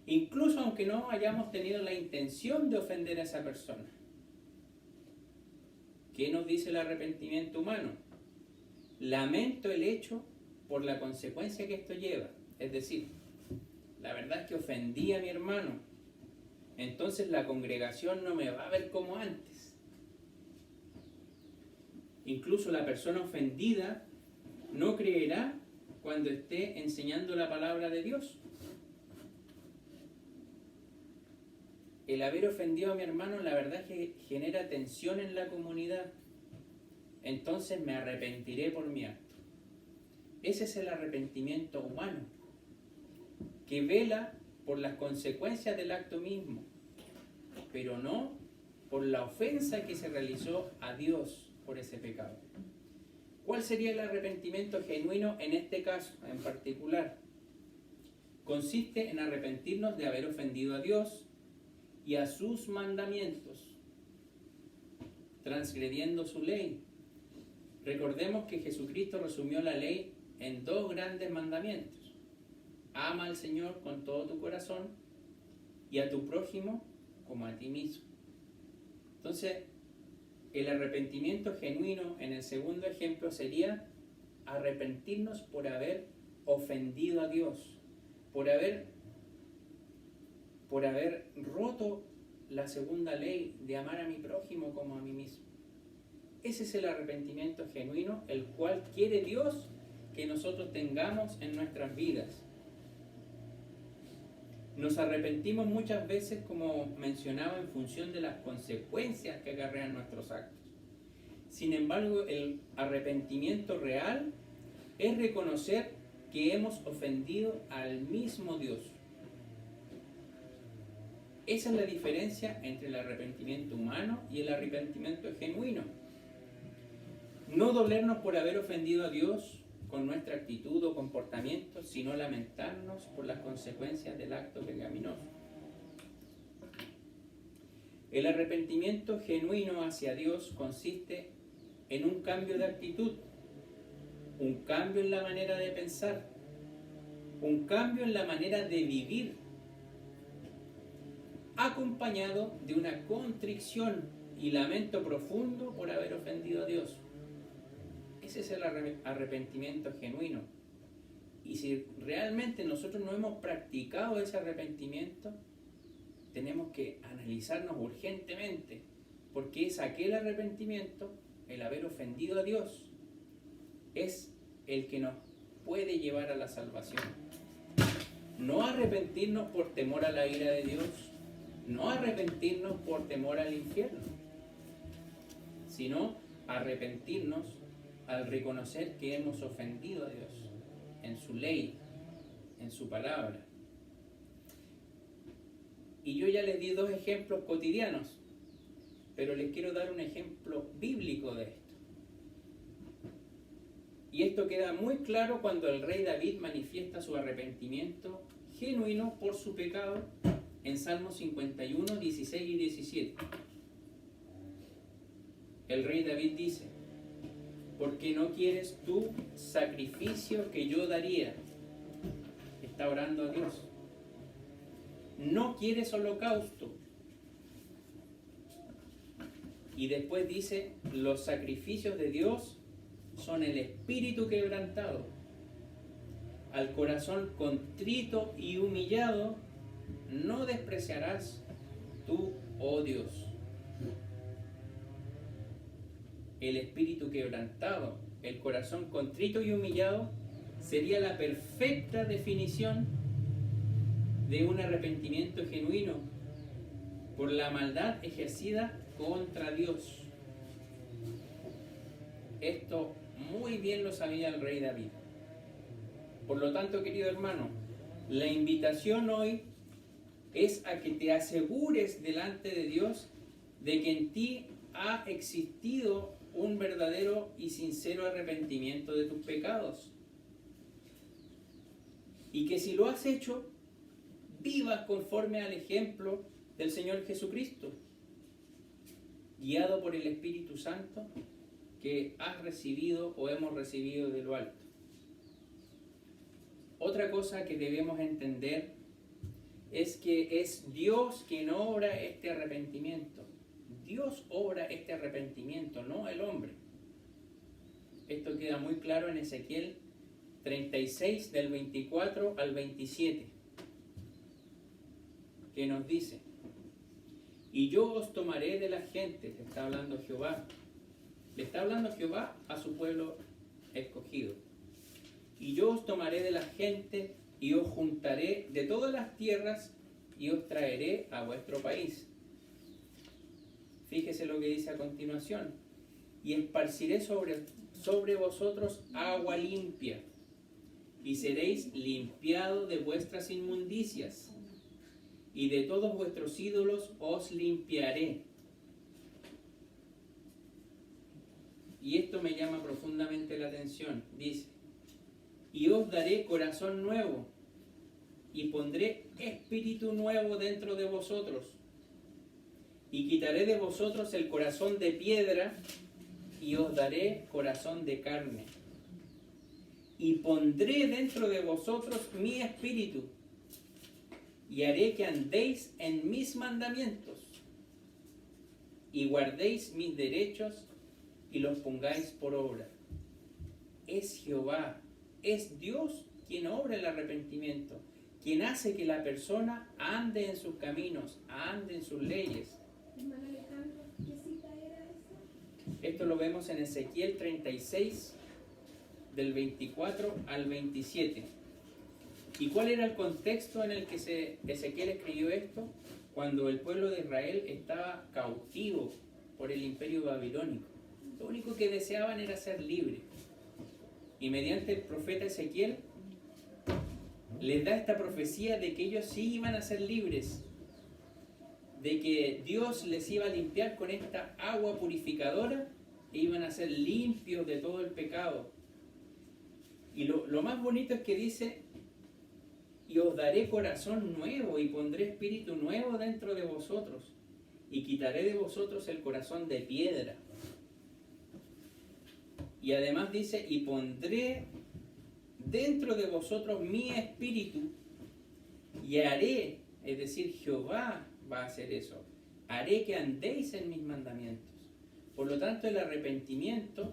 Incluso aunque no hayamos tenido la intención de ofender a esa persona. ¿Qué nos dice el arrepentimiento humano? Lamento el hecho por la consecuencia que esto lleva. Es decir, la verdad es que ofendí a mi hermano. Entonces la congregación no me va a ver como antes. Incluso la persona ofendida no creerá cuando esté enseñando la palabra de Dios. El haber ofendido a mi hermano, la verdad es que genera tensión en la comunidad. Entonces me arrepentiré por mi acto. Ese es el arrepentimiento humano, que vela por las consecuencias del acto mismo, pero no por la ofensa que se realizó a Dios por ese pecado. ¿Cuál sería el arrepentimiento genuino en este caso en particular? Consiste en arrepentirnos de haber ofendido a Dios y a sus mandamientos, transgrediendo su ley. Recordemos que Jesucristo resumió la ley en 2 grandes mandamientos. Ama al Señor con todo tu corazón y a tu prójimo como a ti mismo. Entonces, el arrepentimiento genuino en el segundo ejemplo sería arrepentirnos por haber ofendido a Dios, por haber roto la segunda ley de amar a mi prójimo como a mí mismo. Ese es el arrepentimiento genuino, el cual quiere Dios que nosotros tengamos en nuestras vidas. Nos arrepentimos muchas veces, como mencionaba, en función de las consecuencias que acarrean nuestros actos. Sin embargo, el arrepentimiento real es reconocer que hemos ofendido al mismo Dios. Esa es la diferencia entre el arrepentimiento humano y el arrepentimiento genuino. No dolernos por haber ofendido a Dios con nuestra actitud o comportamiento, sino lamentarnos por las consecuencias del acto pecaminoso. El arrepentimiento genuino hacia Dios consiste en un cambio de actitud, un cambio en la manera de pensar, un cambio en la manera de vivir, acompañado de una contrición y lamento profundo por haber ofendido a Dios. Ese es el arrepentimiento genuino. Y si realmente nosotros no hemos practicado ese arrepentimiento, tenemos que analizarnos urgentemente, porque es aquel arrepentimiento, el haber ofendido a Dios, es el que nos puede llevar a la salvación. No arrepentirnos por temor a la ira de Dios, no arrepentirnos por temor al infierno, sino arrepentirnos al reconocer que hemos ofendido a Dios en su ley, en su palabra. Y yo ya les di 2 ejemplos cotidianos, pero les quiero dar un ejemplo bíblico de esto. Y esto queda muy claro cuando el rey David manifiesta su arrepentimiento genuino por su pecado en Salmos 51, 16 y 17. El rey David dice: porque no quieres tú sacrificio que yo daría. Está orando a Dios. No quieres holocausto. Y después dice: los sacrificios de Dios son el espíritu quebrantado. Al corazón contrito y humillado no despreciarás tú, oh Dios. el espíritu quebrantado, el corazón contrito y humillado, sería la perfecta definición de un arrepentimiento genuino por la maldad ejercida contra Dios. Esto muy bien lo sabía el rey David. Por lo tanto, querido hermano, la invitación hoy es a que te asegures delante de Dios de que en ti ha existido un verdadero y sincero arrepentimiento de tus pecados. Y que si lo has hecho, vivas conforme al ejemplo del Señor Jesucristo, guiado por el Espíritu Santo que has recibido o hemos recibido de lo alto. Otra cosa que debemos entender es que es Dios quien obra este arrepentimiento. Dios obra este arrepentimiento, no el hombre. Esto queda muy claro en Ezequiel 36, del 24 al 27, que nos dice: y yo os tomaré de la gente, le está hablando Jehová, le está hablando Jehová a su pueblo escogido, y yo os tomaré de la gente y os juntaré de todas las tierras y os traeré a vuestro país. Fíjese lo que dice a continuación: y esparciré sobre vosotros agua limpia, y seréis limpiados de vuestras inmundicias, y de todos vuestros ídolos os limpiaré. Y esto me llama profundamente la atención. Dice: y os daré corazón nuevo, y pondré espíritu nuevo dentro de vosotros, y quitaré de vosotros el corazón de piedra, y os daré corazón de carne. Y pondré dentro de vosotros mi espíritu, y haré que andéis en mis mandamientos, y guardéis mis derechos, y los pongáis por obra. Es Jehová, es Dios quien obra el arrepentimiento, quien hace que la persona ande en sus caminos, ande en sus leyes. Hermano Alejandro, ¿qué cita era esa? Esto lo vemos en Ezequiel 36, del 24 al 27. ¿Y cuál era el contexto en el que Ezequiel escribió esto? Cuando el pueblo de Israel estaba cautivo por el imperio babilónico. Lo único que deseaban era ser libres. Y mediante el profeta Ezequiel les da esta profecía de que ellos sí iban a ser libres, de que Dios les iba a limpiar con esta agua purificadora e iban a ser limpios de todo el pecado. Y lo más bonito es que dice: y os daré corazón nuevo y pondré espíritu nuevo dentro de vosotros, y quitaré de vosotros el corazón de piedra. Y además dice: y pondré dentro de vosotros mi espíritu, y haré, es decir, Jehová va a hacer eso, haré que andéis en mis mandamientos. Por lo tanto, el arrepentimiento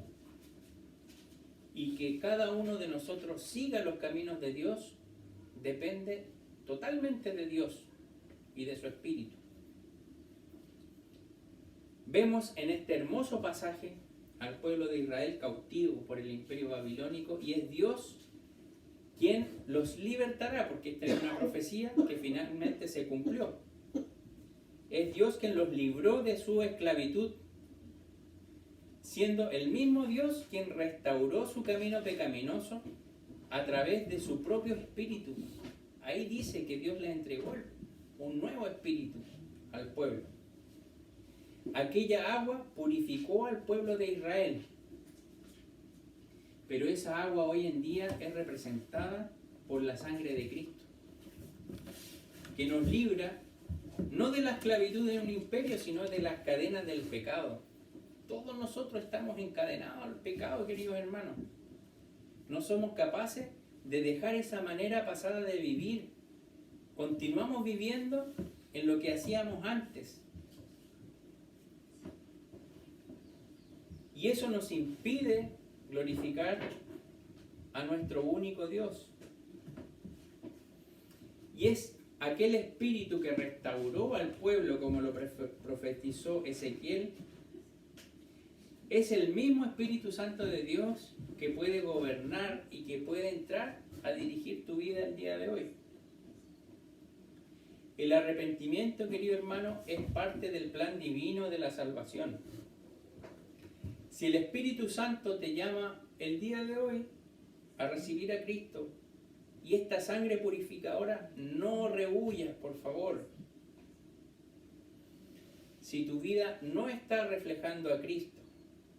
y que cada uno de nosotros siga los caminos de Dios depende totalmente de Dios y de su espíritu. Vemos en este hermoso pasaje al pueblo de Israel cautivo por el imperio babilónico, y es Dios quien los libertará, porque esta es una profecía que finalmente se cumplió. Es Dios quien los libró de su esclavitud, siendo el mismo Dios quien restauró su camino pecaminoso a través de su propio espíritu. Ahí dice que Dios le entregó un nuevo espíritu al pueblo. Aquella agua purificó al pueblo de Israel, pero esa agua hoy en día es representada por la sangre de Cristo, que nos libra no de la esclavitud de un imperio, sino de las cadenas del pecado. Todos nosotros estamos encadenados al pecado, queridos hermanos. No somos capaces de dejar esa manera pasada de vivir. Continuamos viviendo en lo que hacíamos antes. Y eso nos impide glorificar a nuestro único Dios. Y es aquel espíritu que restauró al pueblo, como lo profetizó Ezequiel, Es el mismo Espíritu Santo de Dios que puede gobernar y que puede entrar a dirigir tu vida el día de hoy. El arrepentimiento, querido hermano, es parte del plan divino de la salvación. Si el Espíritu Santo te llama el día de hoy a recibir a Cristo y esta sangre purificadora, no rehuyas, por favor. Si tu vida no está reflejando a Cristo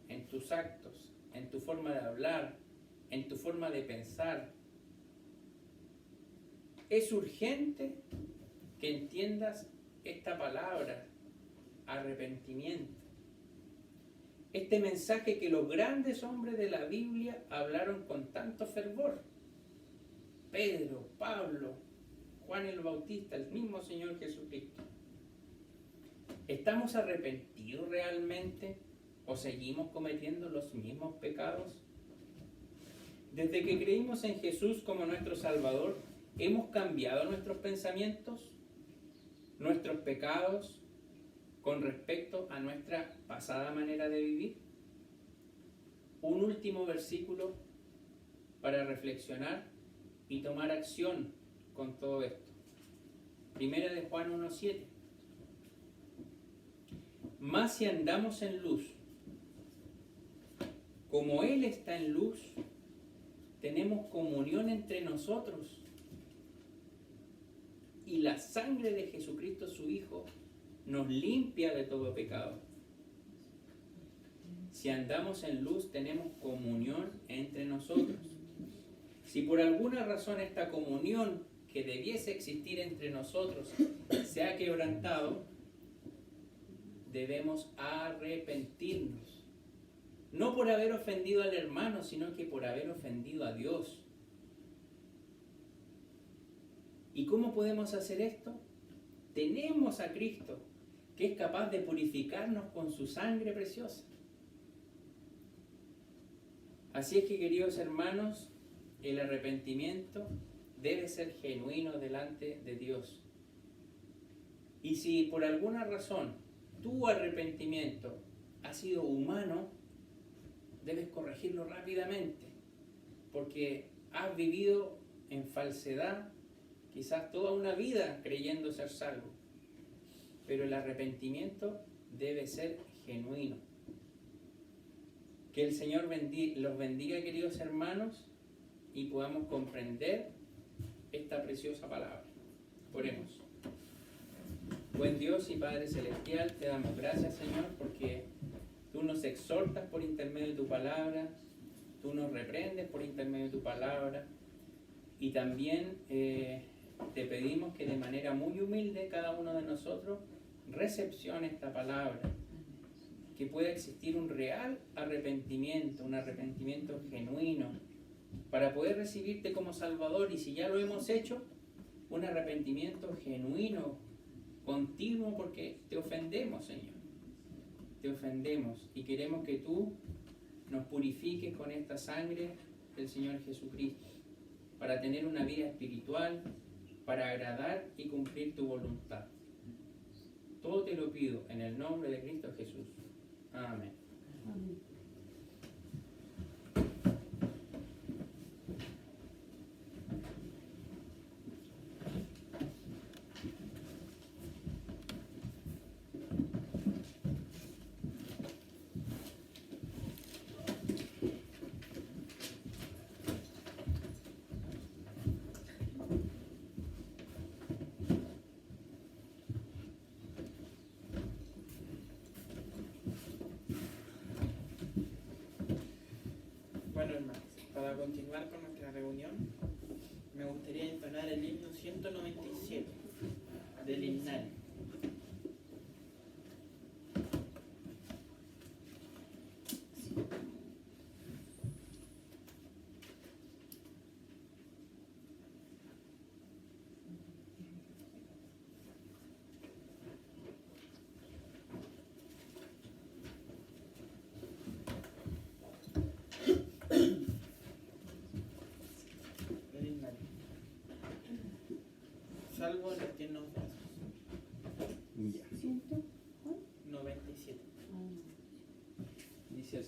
en tus actos, en tu forma de hablar, en tu forma de pensar, es urgente que entiendas esta palabra, arrepentimiento. Este mensaje que los grandes hombres de la Biblia hablaron con tanto fervor. Pedro, Pablo, Juan el Bautista, el mismo Señor Jesucristo. ¿Estamos arrepentidos realmente o seguimos cometiendo los mismos pecados? Desde que creímos en Jesús como nuestro Salvador, ¿hemos cambiado nuestros pensamientos, nuestros pecados con respecto a nuestra pasada manera de vivir? Un último versículo para reflexionar y tomar acción con todo esto. Primera de Juan 1:7. Mas si andamos en luz, como Él está en luz, tenemos comunión entre nosotros. Y la sangre de Jesucristo, su Hijo, nos limpia de todo pecado. Si andamos en luz, tenemos comunión entre nosotros. Si por alguna razón esta comunión que debiese existir entre nosotros se ha quebrantado, debemos arrepentirnos. No por haber ofendido al hermano, sino que por haber ofendido a Dios. ¿Y cómo podemos hacer esto? Tenemos a Cristo, que es capaz de purificarnos con su sangre preciosa. Así es que, queridos hermanos, el arrepentimiento debe ser genuino delante de Dios. Y si por alguna razón tu arrepentimiento ha sido humano, debes corregirlo rápidamente, porque has vivido en falsedad quizás toda una vida creyendo ser salvo. Pero el arrepentimiento debe ser genuino. Que el Señor los bendiga, queridos hermanos, y podamos comprender esta preciosa palabra. Oremos. Buen Dios y Padre Celestial, te damos gracias, Señor, porque tú nos exhortas por intermedio de tu palabra, tú nos reprendes por intermedio de tu palabra, y también te pedimos que de manera muy humilde cada uno de nosotros recepcione esta palabra, que pueda existir un real arrepentimiento, un arrepentimiento genuino, para poder recibirte como Salvador, y si ya lo hemos hecho, un arrepentimiento genuino, continuo, porque te ofendemos, Señor. Te ofendemos y queremos que tú nos purifiques con esta sangre del Señor Jesucristo, para tener una vida espiritual, para agradar y cumplir tu voluntad. Todo te lo pido en el nombre de Cristo Jesús. Amén. Amén. Bueno, hermanos, para continuar con nuestra reunión, me gustaría entonar el himno 197 del himnario. Salvo en los tiernos brazos. Ya. 100. 97. Dice así.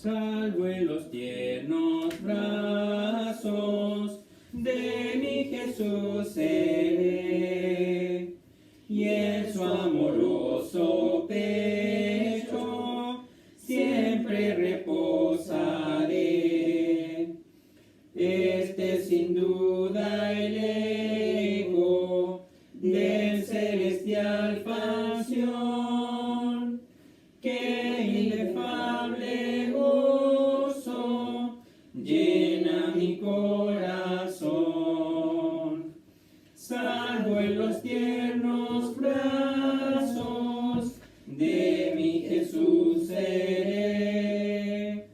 salvo en los tiernos brazos de mi Jesús seré, y en su amoroso pecho siempre reposaré. Este sin duda el eco del celestial canción, que inefable gozo llena mi corazón. Salvo en los tiernos brazos de mi Jesús seré,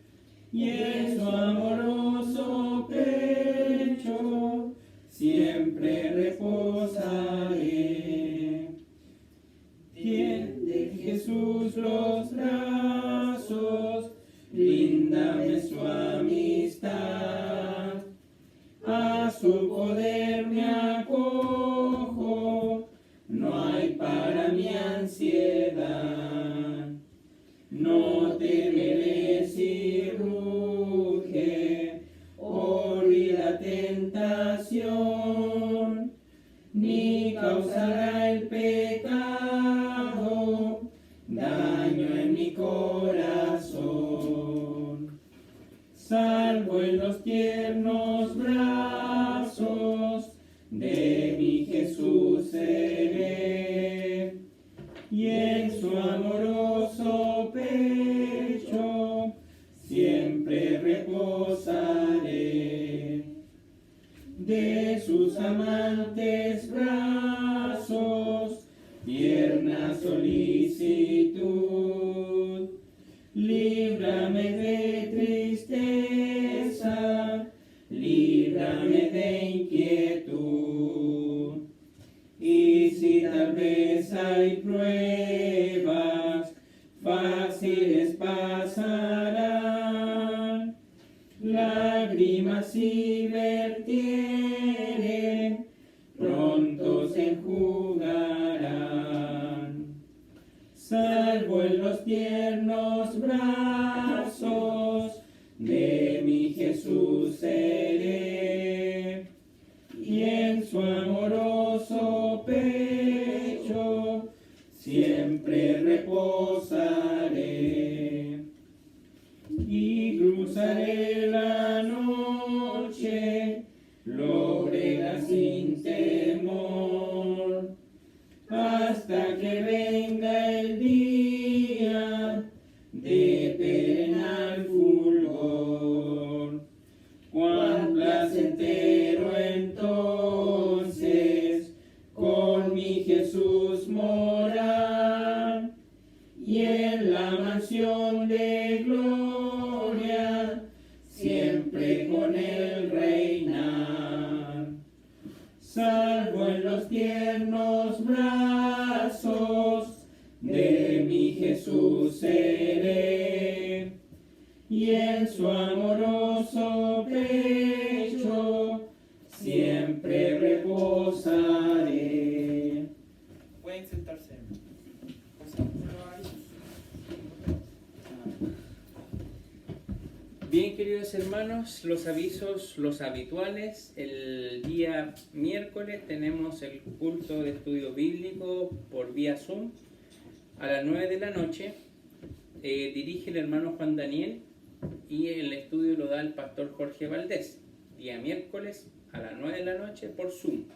y en su amoroso pecho siempre reposaré. Tiende Jesús los brazos, bríndame su amistad, a su poder me acojo, no hay para mi ansiedad. No temeré si ruge horrida tentación, ni causará el pecado daño en mi corazón. Salvo en los tiernos brazos de mi Jesús seré, y en su amoroso pecho siempre reposaré. De sus amantes brazos, tierna solicitud, líbrame de tristeza, líbrame de inquietud. Y si tal vez hay pruebas, fáciles pasarán, lágrimas si vertieren, pronto se enjugarán. Salvo en los tiernos brazos de mi Jesús seré, y en su amoroso pecho siempre reposaré. Y cruzaré la noche, lóbrega sin temor, hasta que venga el día de perenal fulgor. Cuán placentero entonces con mi Jesús morar, y en la mansión de gloria siempre con él reinar. Salvo en los tiernos brazos de mi Jesús seré, y en su amoroso pecho siempre reposaré. Pueden sentarse. Bien, queridos hermanos, los avisos, los habituales. El día miércoles tenemos el culto de estudio bíblico por vía Zoom a las 9 de la noche. Dirige el hermano Juan Daniel y el estudio lo da el pastor Jorge Valdés. Día miércoles a las 9 de la noche por Zoom.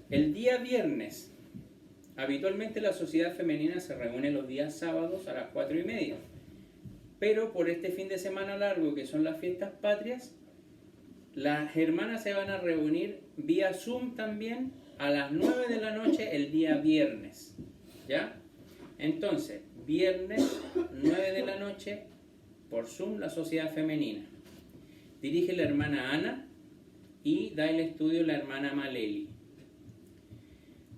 El día viernes, habitualmente la sociedad femenina se reúne los días sábados a las 4:30. Pero por este fin de semana largo, que son las fiestas patrias, las hermanas se van a reunir vía Zoom también a las 9 de la noche el día viernes. ¿Ya? Entonces, viernes 9 de la noche por Zoom la sociedad femenina. Dirige la hermana Ana y da el estudio la hermana Maleli.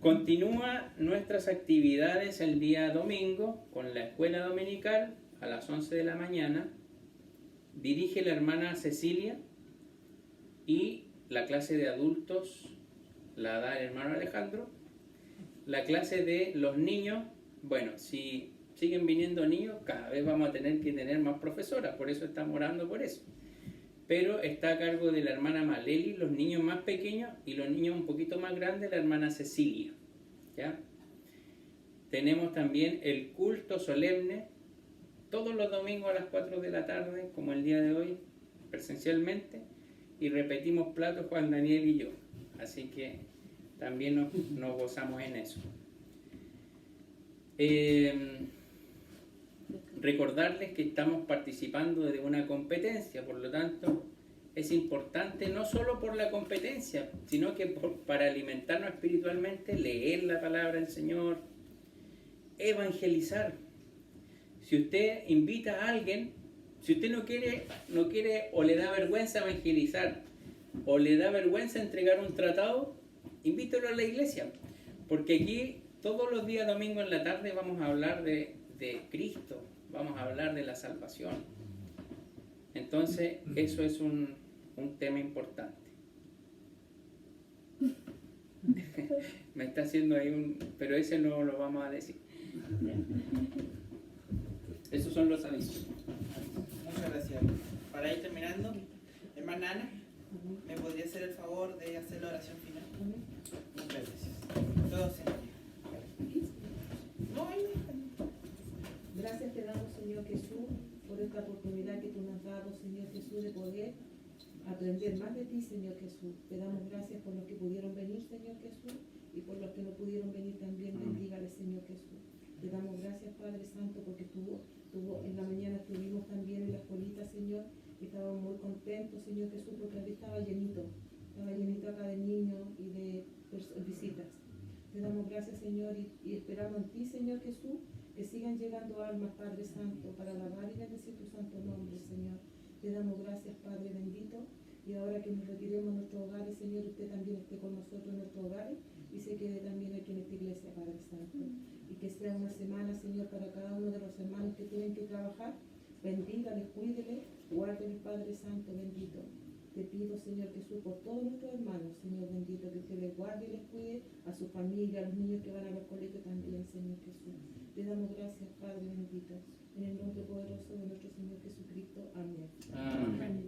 Continúa nuestras actividades el día domingo con la escuela dominical a las 11 de la mañana. Dirige la hermana Cecilia y la clase de adultos la da el hermano Alejandro. La clase de los niños, bueno, si siguen viniendo niños, cada vez vamos a tener que tener más profesoras, por eso estamos orando por eso. Pero está a cargo de la hermana Maleli, los niños más pequeños, y los niños un poquito más grandes, la hermana Cecilia. ¿Ya? Tenemos también el culto solemne, todos los domingos a las 4 de la tarde, como el día de hoy, presencialmente, y repetimos platos Juan Daniel y yo. Así que también nos gozamos en eso. Recordarles que estamos participando de una competencia, por lo tanto es importante no solo por la competencia, sino que para alimentarnos espiritualmente, leer la palabra del Señor, evangelizar. Si usted invita a alguien, si usted no quiere o le da vergüenza evangelizar o le da vergüenza entregar un tratado, invítelo a la iglesia, porque aquí todos los días domingo en la tarde vamos a hablar de Cristo, vamos a hablar de la salvación. Entonces eso es un tema importante. Me está haciendo ahí pero ese no lo vamos a decir. Esos son los avisos. Muchas gracias. Para ir terminando, hermana Ana, ¿me podría hacer el favor de hacer la oración final? Muchas gracias. Todos en pie. No, ahí. Gracias te damos, Señor Jesús, por esta oportunidad que tú nos has dado, Señor Jesús, de poder aprender más de ti, Señor Jesús. Te damos gracias por los que pudieron venir, Señor Jesús, y por los que no pudieron venir también, bendígale, Señor Jesús. Te damos gracias, Padre Santo, porque en la mañana estuvimos también en la escuelita, Señor, y estábamos muy contentos, Señor Jesús, porque aquí estaba llenito acá de niños y de visitas. Te damos gracias, Señor, y esperamos en ti, Señor Jesús, que sigan llegando almas, Padre Santo, para alabar y bendecir tu santo nombre, Señor. Te damos gracias, Padre bendito, y ahora que nos retiremos a nuestros hogares, Señor, usted también esté con nosotros en nuestros hogares y se quede también aquí en esta iglesia, Padre Santo. Y que sea una semana, Señor, para cada uno de los hermanos que tienen que trabajar. Bendígales, cuídele, guárdeles, Padre Santo bendito. Te pido, Señor Jesús, por todos nuestros hermanos, Señor bendito, que usted les guarde y les cuide, a su familia, a los niños que van a los colegios también, Señor Jesús. Te damos gracias, Padre bendito, en el nombre poderoso de nuestro Señor Jesucristo. Amén. Amén.